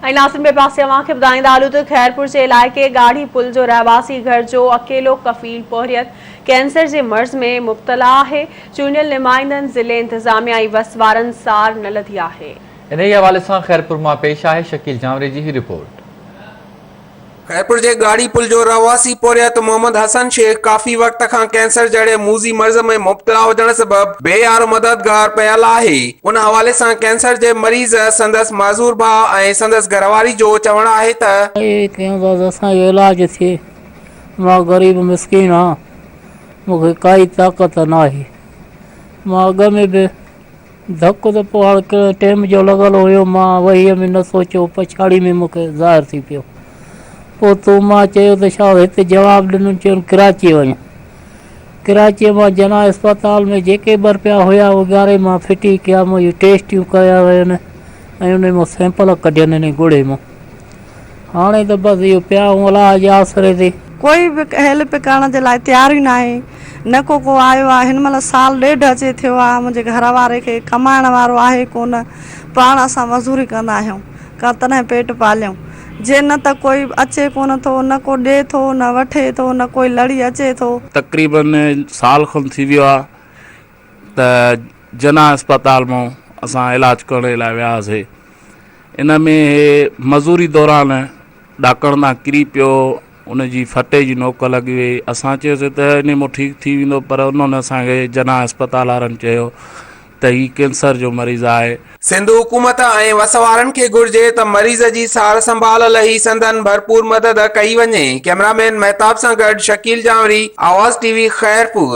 नासिन में पासे अवांखे ॿुधाईंदा हलूं त खैरपुर जे इलाइक़े गाढ़ी पुल जो रहवासी घर जो अकेलो कफ़ील पोहरियत कैंसर जे मर्ज़ में मुब्तला है। चूंडियल नुमाइंदनि ज़िले इंतज़ामिया ऐं वसवारनि सार न लधी आहे। इन ही हवाले से खैरपुर में पेश है शकील जामरे की ही रिपोर्ट। खैरपुर के गाड़ी पुल जो रहवासी पोरियत मोहम्मद हसन शेख काफ़ी वक्त का कैंसर जड़े मूज़ी मर्ज़ में मुब्तला होने सबब बेयारो मददगार पयल है। उन हवाले से कैंसर के मरीज़ संदस माज़ूर भाउ ऐं संदस घरवारी जो चवण है त इलाज थे मां गरीब मिस्किन हाँ मुझे काई ताकत ना है। मां अग में भी धक तो पोइ टाइम जो लगल हो मां वही में न सोचो पछाड़ी में मुझे ज़ाहिर थी पियो। पोइ तूं मां चयो त छा हिते जवाब ॾिनो चयो कराची वञ। कराची मां जना अस्पताल में जेके ॿर पिया हुया उगारे मां फिटी कया मुंहिंजी टेस्टियूं कया वयुनि ऐं उन मां सैंपल कढियनि इन ॻोड़े मां। हाणे त बसि इहो पिया अलाह जे आसरे ते कोई भी हेल्प करण जे लाइ तैयार ही ना आहे। न को आयो आहे। हिन महिल साल ॾेढ अचे थियो आहे। मुंहिंजे घर वारे खे कमाइण वारो आहे कोन। पाण असां मज़ूरी कंदा आहियूं का तॾहिं पेट पालियूं। जे न त कोई अचे कोन थो न को ॾे थो न वठे थो न कोई लड़ी अचे थो। तकरीबन साल खन थी वियो आहे त जना अस्पताल में असां इलाज करण लाइ वियासीं। इन में मज़ूरी दौरान ॾाकण तां किरी पियो उनजी फटे जी नोक लगी वई। असां चयोसीं त इन में ठीक थी वेंदो पर उन्होंने असांखे जना अस्पताल वारनि चयो त ही कैंसर जो मरीज़ आहे। सिंध हुकूमत ऐं वसवारनि खे घुर्जे त मरीज़ जी सार संभाल लही संदन भरपूर मदद कई वञे। कैमरामैन महताब सां गॾु शकील जामरी, आवाज़ टीवी, खैरपुर।